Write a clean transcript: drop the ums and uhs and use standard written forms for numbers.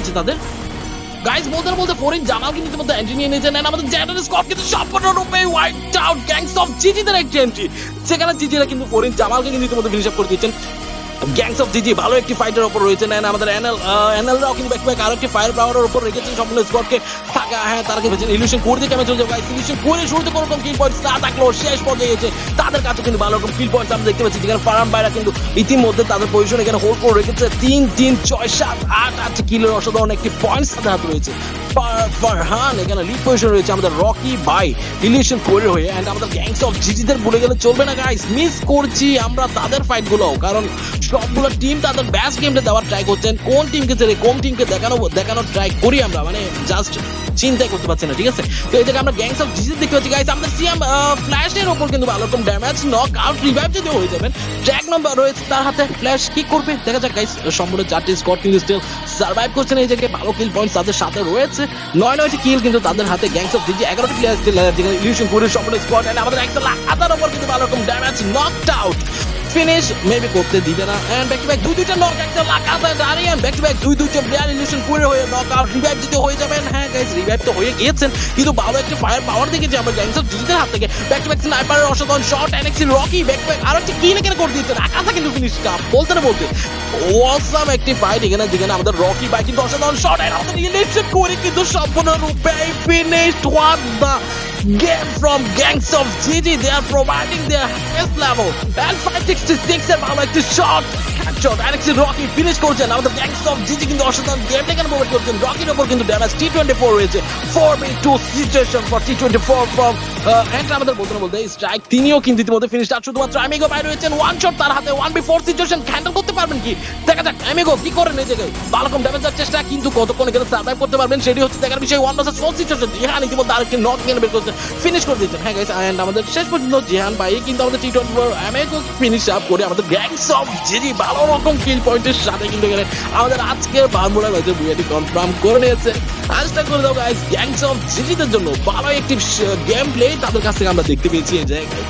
হয়েছে তাদের। গাইস বলতে ফরিন জামাল কিন্তু ইতিমধ্যে এন্ট্রি নিয়ে নিয়েছেন, এন্ড আমাদের জেডার স্কট কিন্তু সম্পূর্ণরূপে ওয়াইপড আউট গ্যাংস অফ জিজিদের একটি এন্ট্রি, সেখানে জিজিরা কিন্তু ফরিন জামালকে কিন্তু ইতিমধ্যে ফিনিশ আপ করে দিয়েছেন। গ্যাংস অফ জিজি ভালো একটি ফাইটের উপর রয়েছে, না আমাদের এনএলরাও কিন্তু ব্যাক আরো একটি ফায়ার পাওয়ারের উপর রেখেছেন সম্পূর্ণ স্কোয়াডকে থাকা। হ্যাঁ তারা কিন্তু ইলিউশন করে দিয়ে কেমন চলে যাবে গাইস, ইলিউশন করে শুরুতে কোনো রকম কিল পয়েন্টস না থাকলেও শেষ পর্যায়ে গেছে তাদের কাছে কিন্তু ভালো রকম কিল পয়েন্টস আমরা দেখতে পাচ্ছি, যেখানে ফারাম বাইরা কিন্তু ইতিমধ্যে তাদের পজিশন এখানে হোল্ড করে রেখেছে 3-3-6-7-8 কিলের অসাধারণ একটি পয়েন্টস তাদের হাতে রয়েছে। ফারহান এখানে লিড পজিশন রয়েছে, আমাদের রকি বাই ইলিউশন করে হয়ে, এন্ড আমাদের গ্যাংস অফ জিজিদের ভুলে গেলে চলবে না গাইস, মিস করছি আমরা তাদের ফাইট গুলো, কারণ সবগুলো টিম তাদের বেস্ট গেমটা দেওয়ার ট্রাই করছেন, কোন টিমকে ছেড়ে কোন টিমকে দেখানোর ট্রাই করি আমরা, মানে জাস্ট চিন্তাই করতে পারছি না, ঠিক আছে। তো এই জায়গায় আমরা গ্যাংস অফ জিজি দেখতে পাচ্ছি গাইস, আমাদের সিএম ফ্ল্যাশের উপর কিন্তু ভালো রকম ড্যামেজ নক আউট রিভাইভ যদি হয়ে যাবেন, ট্র্যাক নাম্বার রয়েছে তার হাতে, ফ্ল্যাশ কি করবে দেখা যাক গাইস। সম্পূর্ণ 4টি স্কোয়াড কিন্তু স্টিল সার্ভাইভ করছেন, এই জায়গায় ভালো কিল পয়েন্টস তাদের সাথে রয়েছে, 9টি কিল কিন্তু তাদের হাতে। গ্যাংস অফ জিজি 11টি প্লেয়ার স্টিল যেখানে ইলিউশন করে সম্পূর্ণ স্কোয়াড, এন্ড আমাদের 1,00,000 উপর কিন্তু ভালো রকম damage knocked out, finish maybe করতে দিবে না, এন্ড ব্যাক টু ব্যাক দুইটা knock, 1,00,000 Aryan back to back দুইটা প্লেয়ার ইলিউশন করে হয়ে নক আউট, রিভাইভ যদি হয়ে যাবেন। হ্যাঁ গাইস রিভাইভ তো হয়ে গিয়েছেন, কিন্তু ভালো একটা ফায়ার পাওয়ার দেখেছি আমরা গ্যাংস অফ জিজিদের হাত থেকে, ব্যাক টু ব্যাক স্নাইপারের অসাধারণ শট, এনএক্সি রকি ব্যাক টু ব্যাক আরো একটা কিল এখানে করে দিয়েছেন, আকাশে কিন্তু ফিনিশটা বলতে অসাম একটি ফাইট এখানে, যেখানে আমাদের রকি বাই কিন্তু অসাধারণ শট, এন্ড আমাদের ইলিউশন করে কিন্তু সম্পূর্ণরূপে finished won the game from Gangs of GG. They are providing their highest level, and 566 এর ভালো একটি শট হেডশট, আরেকটি রকি ফিনিশ করেছেন। আমাদের Gangs of GG কিন্তু অসাধারণ গেমটা এখানে প্রোভাইড করছেন, রকির উপর কিন্তু ড্যামেজ T24 রয়েছে, 4v2 situation for T24 from and আমাদের বলতে স্ট্রাইক তিনিও কিন্তু ইতিমধ্যে ফিনিশ, আর শুধুমাত্র আমিগো বাইরে রয়েছেন, ওয়ান শট তার হাতে, 1v4 সিচুয়েশন হ্যান্ডেল করতে পারবেন কি দেখা যাক আমিগো কি করেন এই জায়গায়, ভালো রকম ড্যামেজ দেওয়ার চেষ্টা, কিন্তু কতক্ষণ এখানে সার্ভাইভ করতে পারবেন সেটি হচ্ছে দেখার বিষয়। 1v4 সিচুয়েশন জিহান ইতিমধ্যে আরেকটি নক নিয়ে বের করছেন, ফিনিশ করে দিয়েছেন। হ্যাঁ গাইস এন্ড আমাদের শেষ পর্যন্ত জিহান ভাই কিন্তু আমাদের T24 আমিগো ফিনিশ আপ করে আমাদের গ্যাংস অফ জিজি ভালো রকম কিল পয়েন্টের সাথে কিন্তু এখানে আমাদের আজকের বারমুড়া ম্যাচের বুয়াটি কনফার্ম করে নিয়েছে। আজটা করে দাও গাইস গ্যাংস অফ জিজিদের জন্য ভালো একটি গেম প্লে তাদের কাছ থেকে আমরা দেখতে পেয়েছি এই জায়গায়।